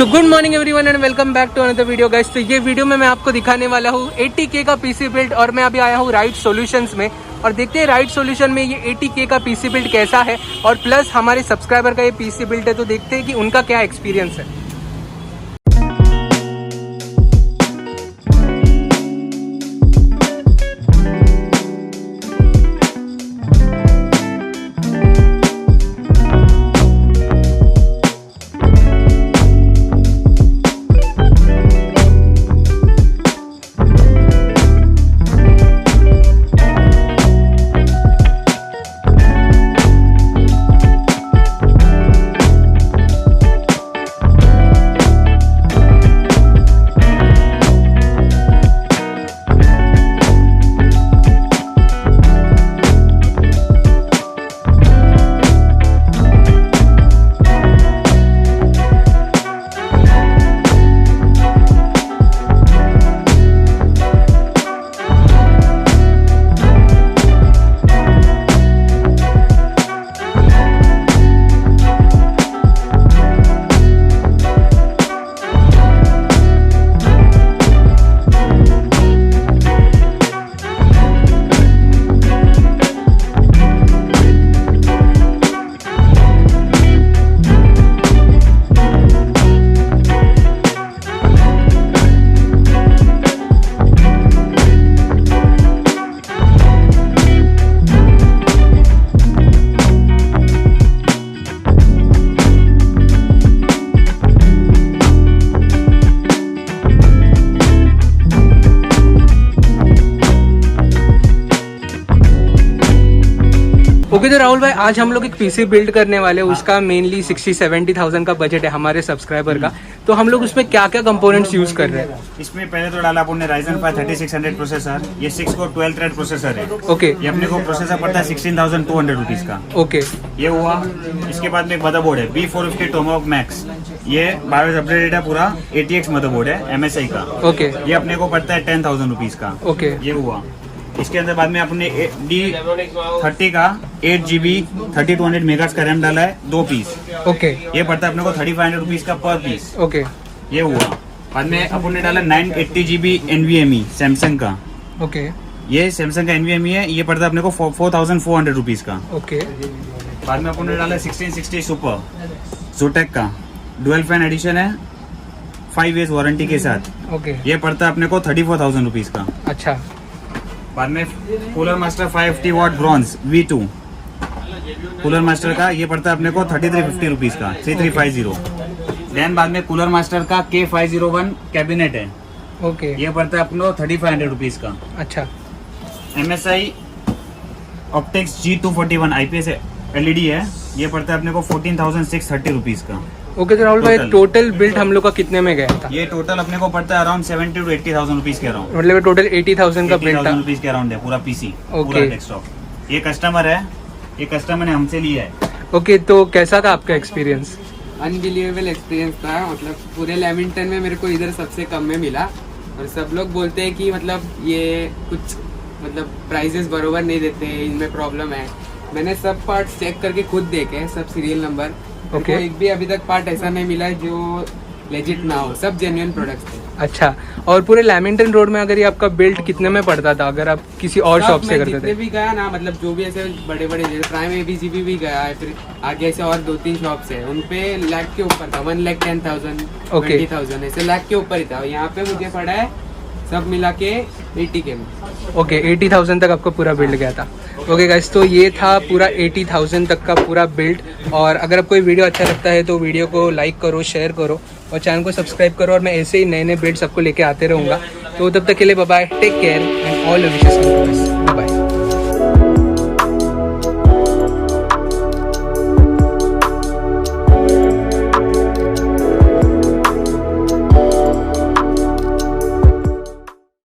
So good morning everyone and welcome back to another video guys. तो ये video में मैं आपको दिखाने वाला हूँ 80K का पीसी बिल्ड और मैं अभी आया हूँ राइट सॉल्यूशंस में और देखते हैं राइट सॉल्यूशन में ये 80K का पीसी बिल्ड कैसा है और प्लस हमारे सब्सक्राइबर का ये पीसी बिल्ड है, तो देखते हैं कि उनका क्या एक्सपीरियंस है। ओके तो राहुल भाई, आज हम लोग एक पीसी बिल्ड करने वाले हैं। उसका मेनली 60-70,000 का बजट है हमारे सब्सक्राइबर का। तो हम लोग उसमें क्या क्या कंपोनेंट्स यूज कर रहे हैं? इसमें पहले तो डाला अपन ने Ryzen 5 3600 प्रोसेसर, ये 6 कोर 12 थ्रेड प्रोसेसर है। ओके, ये अपने को प्रोसेसर पड़ता है 16,200 रुपीज का। ओके, ये हुआ। इसके बाद में एक मदरबोर्ड है B450 Tomahawk Max, ये BIOS अपडेटेड है पूरा, ATX मदरबोर्ड है MSI का। ओके, ये अपने को पड़ता है 10,000 रुपीज का। ओके, ये हुआ। इसके अंदर बाद में अपने D30 का 8GB 3200 मेगाहर्ट्ज का रैम डाला है, 2 पीस। ओके, ये पड़ता है अपने को 3500 रुपीज का पर पीस। ओके, ये हुआ। बाद में अपन ने डाला 980GB NVMe सैमसंग का। ओके, ये सैमसंग का NVMe है, ये पड़ता है अपने को 4400 रुपीज का। ओके, बाद में अपन ने डाला 1660 सुपर Zotac का, डुअल फैन एडिशन है, 5 years वारंटी के साथ। ओके, ये पड़ता है अपने को 34,000 रुपीज का। अच्छा, बाद में cooler master 550 what bronze V2 cooler master का, ये पड़ता है अपने को 3350 रुपीज का, 3350। देन बाद में कूलर मास्टर का K501 कैबिनेट है, ओके, ये पड़ता है अपने को 3500 रुपीज का। अच्छा, MSI Optex G241 IPS LED है, ये पड़ता है अपने को 14,630 रुपीज का। ओके। तो राहुल भाई, Total। टोटल बिल्ड हम लोग का कितने में गया था? ये टोटल अपने को पड़ता है अराउंड 70 to 80,000 रुपीज के अराउंड। मतलब टोटल 80,000 का बिल्ड था रुपीज के अराउंड है पूरा पीसी, पूरा Okay। डेस्कटॉप। ये कस्टमर है, ये कस्टमर ने हमसे लिया है। ओके, तो कैसा था आपका एक्सपीरियंस? अनबिलीवेबल एक्सपीरियंस था। मतलब पूरे लेमिंगटन में मेरे को इधर सबसे कम में मिला और सब लोग बोलते हैं कि मतलब ये कुछ मतलब प्राइजेस बरोबर नहीं देते हैं, इनमें प्रॉब्लम है। मैंने सब पार्ट्स चेक करके खुद देखे, सब सीरियल नंबर। Okay। एक भी अभी तक पार्ट ऐसा नहीं मिला जो लेजिट ना हो, सब जेन्युइन प्रोडक्ट्स थे। अच्छा, और पूरे लैमिंगटन रोड में अगर ये आपका बिल्ड कितने में पड़ता था अगर आप किसी और शॉप से करते जितने थे? भी गया ना, मतलब जो भी ऐसे बड़े बड़े प्राइम ABCB भी गया है, फिर आगे ऐसे और 2-3 शॉप्स है, उनपे लाख के ऊपर था, 1,10,000 Okay। 20,000 ऐसे लाख के ऊपर ही था। यहाँ पे मुझे पड़ा है सब मिला के 80K में। ओके, 80,000 तक आपका पूरा बिल्ड गया था। ओके गाइस, तो ये था पूरा 80,000 तक का पूरा बिल्ड। और अगर आपको ये वीडियो अच्छा लगता है तो वीडियो को लाइक करो, शेयर करो और चैनल को सब्सक्राइब करो। और मैं ऐसे ही नए नए बिल्ड्स आपको लेके आते रहूँगा। तो तब तक के लिए bye bye, take care and all wishes.